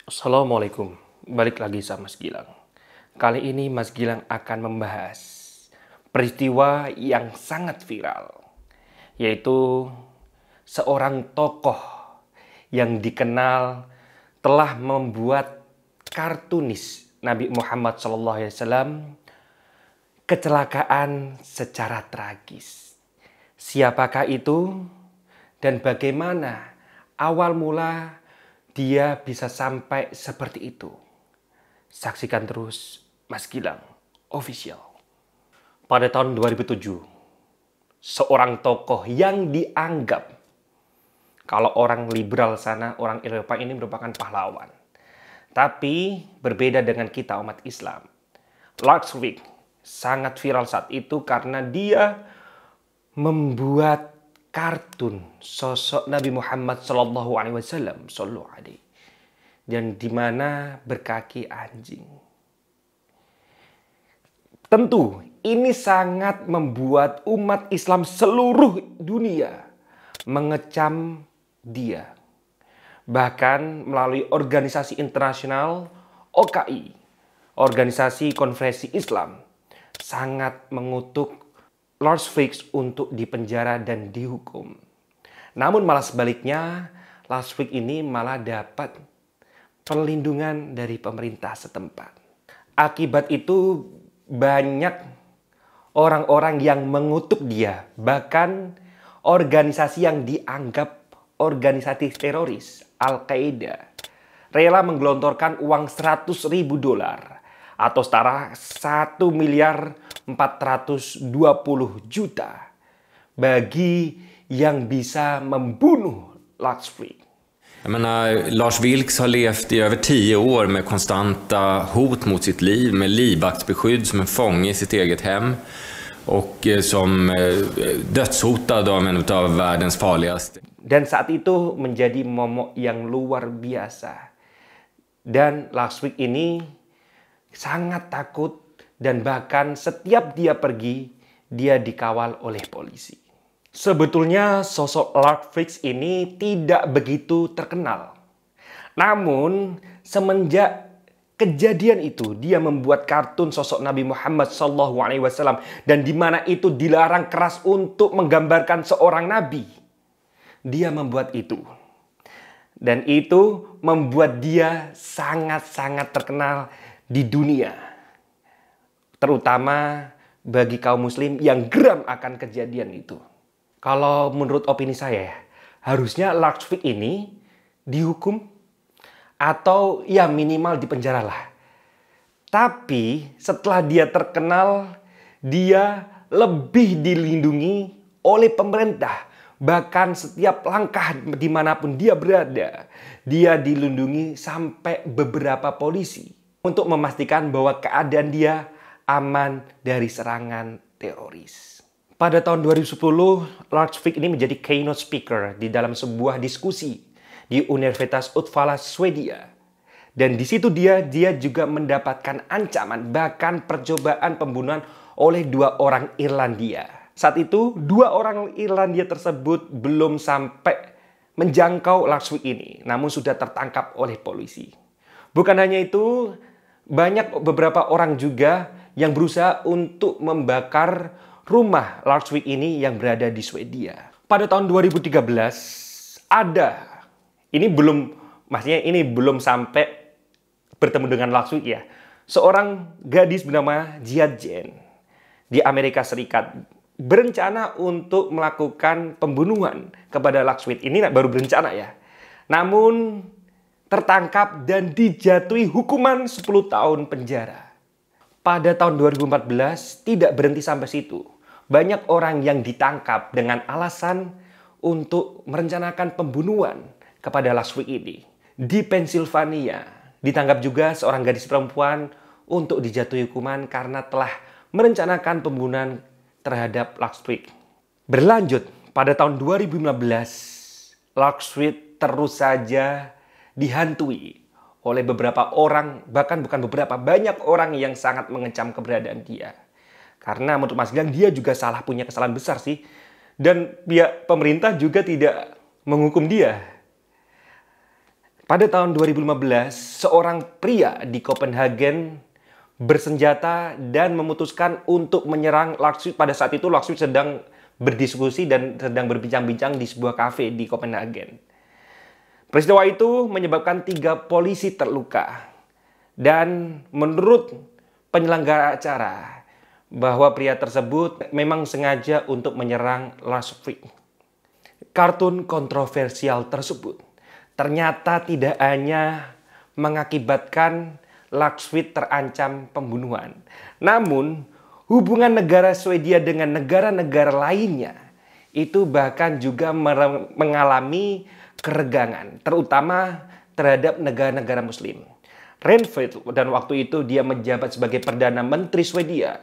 Assalamualaikum, balik lagi sama Mas Gilang. Kali ini Mas Gilang akan membahas peristiwa yang sangat viral, yaitu seorang tokoh yang dikenal telah membuat kartunis Nabi Muhammad SAW kecelakaan secara tragis. Siapakah itu dan bagaimana awal mula dia bisa sampai seperti itu? Saksikan terus Mas Gilang Official. Pada tahun 2007, seorang tokoh yang dianggap, kalau orang liberal sana, orang Eropa ini merupakan pahlawan. Tapi berbeda dengan kita umat Islam. Lutwik sangat viral saat itu karena dia membuat kartun sosok Nabi Muhammad SAW, dan di mana berkaki anjing. Tentu ini sangat membuat umat Islam seluruh dunia mengecam dia. Bahkan melalui organisasi internasional OKI, Organisasi Konferensi Islam, sangat mengutuk Lutwik untuk dipenjara dan dihukum. Namun malah sebaliknya, Lutwik ini malah dapat perlindungan dari pemerintah setempat. Akibat itu banyak orang-orang yang mengutuk dia, bahkan organisasi yang dianggap organisasi teroris, Al-Qaeda, rela menggelontorkan uang $100.000 atau setara 1.420.000.000 bagi yang bisa membunuh Lutwik. Jag menar, Lars Vilks har levt i över 10 år med konstanta hot mot sitt liv, med livvaktsbeskydd som en fånge i sitt eget hem och som dödshotad av en av världens farligaste. Dan saat itu menjadi momok yang luar biasa. Dan Lutwik ini sangat takut dan bahkan setiap dia pergi, dia dikawal oleh polisi. Sebetulnya sosok Lutwik ini tidak begitu terkenal. Namun semenjak kejadian itu, dia membuat kartun sosok Nabi Muhammad SAW dan di mana itu dilarang keras untuk menggambarkan seorang nabi. Dia membuat itu. Dan itu membuat dia sangat-sangat terkenal di dunia. Terutama bagi kaum muslim yang geram akan kejadian itu. Kalau menurut opini saya, harusnya Lutwik ini dihukum atau ya minimal dipenjara lah. Tapi setelah dia terkenal, dia lebih dilindungi oleh pemerintah. Bahkan setiap langkah dimanapun dia berada, dia dilindungi sampai beberapa polisi untuk memastikan bahwa keadaan dia aman dari serangan teroris. Pada tahun 2010, Lutwik ini menjadi keynote speaker di dalam sebuah diskusi di Universitas Uppsala, Swedia. Dan di situ dia juga mendapatkan ancaman, bahkan percobaan pembunuhan oleh 2 orang Irlandia. Saat itu, 2 orang Irlandia tersebut belum sampai menjangkau Lutwik ini, namun sudah tertangkap oleh polisi. Bukan hanya itu, banyak beberapa orang juga yang berusaha untuk membakar rumah Lutwik ini yang berada di Swedia. Pada tahun 2013, ini belum sampai bertemu dengan Lutwik ya. Seorang gadis bernama Jia Jen di Amerika Serikat berencana untuk melakukan pembunuhan kepada Lutwik. Ini baru berencana ya. Namun tertangkap dan dijatuhi hukuman 10 tahun penjara. Pada tahun 2014 tidak berhenti sampai situ. Banyak orang yang ditangkap dengan alasan untuk merencanakan pembunuhan kepada Lutwik ini. Di Pennsylvania ditangkap juga seorang gadis perempuan untuk dijatuhi hukuman karena telah merencanakan pembunuhan terhadap Lutwik. Berlanjut, pada tahun 2015, Lutwik terus saja dihantui oleh beberapa orang, bahkan bukan beberapa, banyak orang yang sangat mengecam keberadaan dia. Karena menurut Mas Gilang, dia juga punya kesalahan besar sih. Dan pihak pemerintah juga tidak menghukum dia. Pada tahun 2015, seorang pria di Copenhagen bersenjata dan memutuskan untuk menyerang Laksvik. Pada saat itu Laksvik sedang berdiskusi dan sedang berbincang-bincang di sebuah kafe di Copenhagen. Peristiwa itu menyebabkan 3 polisi terluka. Dan menurut penyelenggara acara, bahwa pria tersebut memang sengaja untuk menyerang Laksvik. Kartun kontroversial tersebut ternyata tidak hanya mengakibatkan Laksvik terancam pembunuhan, namun hubungan negara Swedia dengan negara-negara lainnya itu bahkan juga mengalami keregangan, terutama terhadap negara-negara Muslim. Reinfeldt, dan waktu itu dia menjabat sebagai Perdana Menteri Swedia,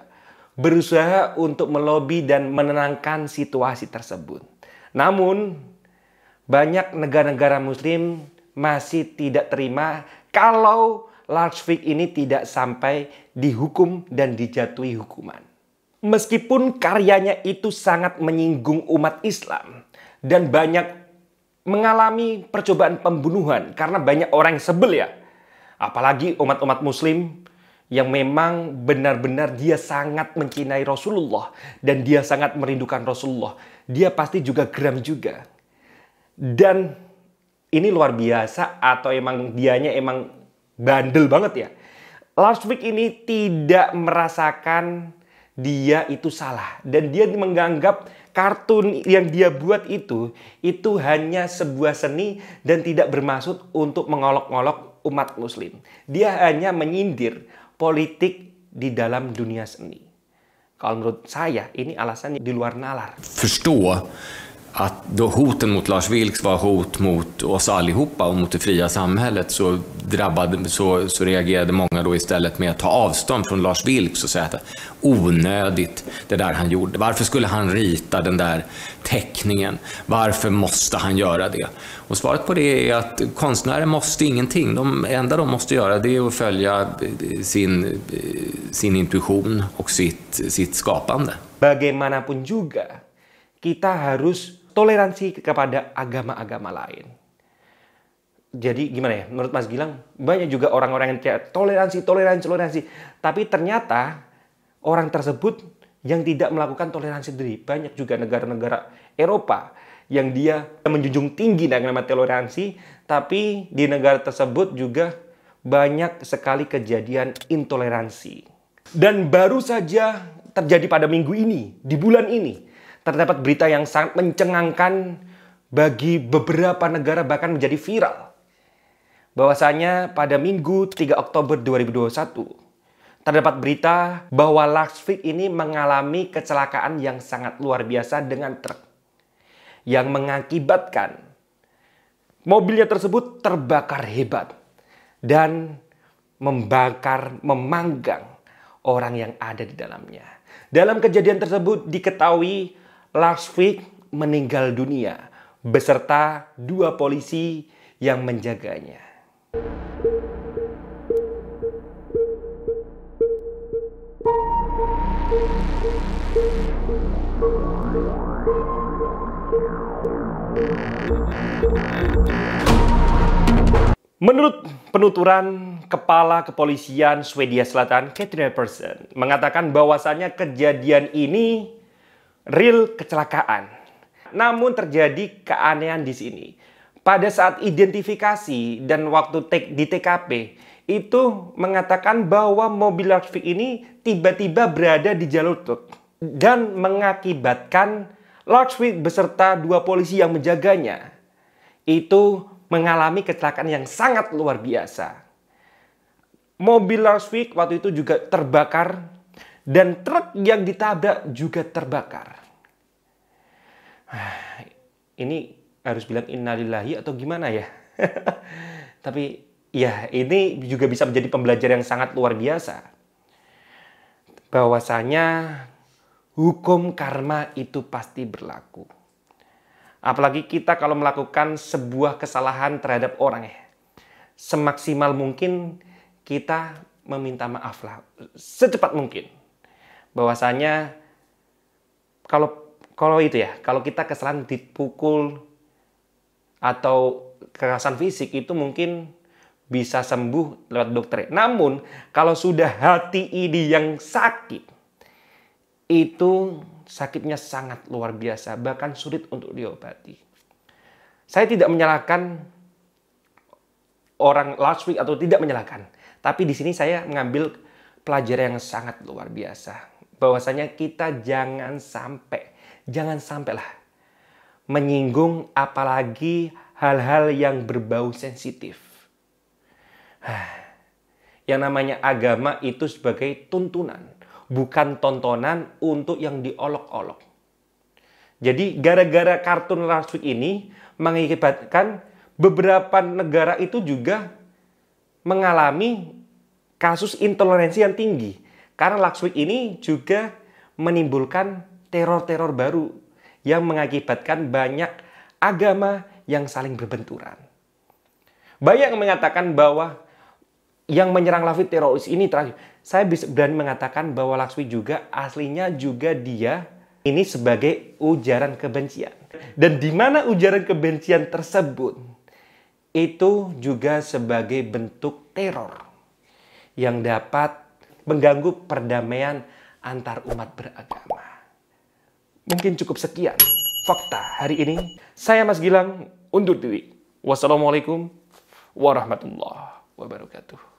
berusaha untuk melobi dan menenangkan situasi tersebut. Namun, banyak negara-negara Muslim masih tidak terima kalau Laksvik ini tidak sampai dihukum dan dijatuhi hukuman. Meskipun karyanya itu sangat menyinggung umat Islam dan banyak mengalami percobaan pembunuhan karena banyak orang yang sebel ya. Apalagi umat-umat Muslim yang memang benar-benar dia sangat mencintai Rasulullah dan dia sangat merindukan Rasulullah. Dia pasti juga geram juga. Dan ini luar biasa atau emang dianya emang bandel banget ya. Laksvik ini tidak merasakan dia itu salah. Dan dia menganggap kartun yang dia buat itu hanya sebuah seni dan tidak bermaksud untuk mengolok-olok umat Muslim. Dia hanya menyindir politik di dalam dunia seni. Kalau menurut saya ini alasannya di luar nalar. Förstå att då hoten mot Lars Vilks var hot mot oss allihopa och mot det fria samhället, så reagerade många då istället med att ta avstånd från Lars Vilks och säga att onödigt det där han gjorde. Varför skulle han rita den där teckningen? Varför måste han göra det? Och svaret på det är att konstnärer måste ingenting. Det enda de måste göra det är att följa sin intuition och sitt skapande. Bagaimanapun juga kita harus toleransi kepada agama-agama lain. Jadi gimana ya, menurut Mas Gilang, banyak juga orang-orang yang toleransi. Tapi ternyata orang tersebut yang tidak melakukan toleransi sendiri. Banyak juga negara-negara Eropa yang dia menjunjung tinggi dengan nama toleransi, tapi di negara tersebut juga banyak sekali kejadian intoleransi. Dan baru saja terjadi pada minggu ini, di bulan ini, terdapat berita yang sangat mencengangkan bagi beberapa negara, bahkan menjadi viral. Bahwasanya pada Minggu 3 Oktober 2021, terdapat berita bahwa Laksvik ini mengalami kecelakaan yang sangat luar biasa dengan truk. Yang mengakibatkan mobilnya tersebut terbakar hebat dan memanggang orang yang ada di dalamnya. Dalam kejadian tersebut diketahui Laksvik meninggal dunia beserta 2 polisi yang menjaganya. Menurut penuturan Kepala Kepolisian Swedia Selatan, Katrina Persson, mengatakan bahwasannya kejadian ini real kecelakaan. Namun terjadi keanehan di sini. Pada saat identifikasi dan waktu di TKP, itu mengatakan bahwa mobil Laksvik ini tiba-tiba berada di jalur truk. Dan mengakibatkan Laksvik beserta 2 polisi yang menjaganya itu mengalami kecelakaan yang sangat luar biasa. Mobil Laksvik waktu itu juga terbakar dan truk yang ditabrak juga terbakar. Ini harus bilang innalillahi atau gimana ya? Tapi ya ini juga bisa menjadi pembelajaran yang sangat luar biasa. Bahwasanya hukum karma itu pasti berlaku. Apalagi kita kalau melakukan sebuah kesalahan terhadap orang ya. Semaksimal mungkin kita meminta maaf lah. Secepat mungkin. Bahwasanya kalau itu ya, kalau kita kesalahan dipukul atau kekerasan fisik itu mungkin bisa sembuh lewat dokter. Namun kalau sudah hati ini yang sakit, itu sakitnya sangat luar biasa, bahkan sulit untuk diobati. Saya tidak menyalahkan orang last week atau tidak menyalahkan, tapi di sini saya mengambil pelajaran yang sangat luar biasa, bahwasanya kita jangan sampailah menyinggung apalagi hal-hal yang berbau sensitif. Yang namanya agama itu sebagai tuntunan, bukan tontonan untuk yang diolok-olok. Jadi gara-gara kartun last week ini mengakibatkan beberapa negara itu juga mengalami kasus intoleransi yang tinggi. Karena last week ini juga menimbulkan teror-teror baru yang mengakibatkan banyak agama yang saling berbenturan. Banyak yang mengatakan bahwa yang menyerang last week teroris ini terakhir. Saya bisa berani mengatakan bahwa last week juga aslinya juga dia ini sebagai ujaran kebencian. Dan di mana ujaran kebencian tersebut itu juga sebagai bentuk teror yang dapat mengganggu perdamaian antar umat beragama. Mungkin cukup sekian fakta hari ini. Saya Mas Gilang undur diri. Wassalamualaikum warahmatullahi wabarakatuh.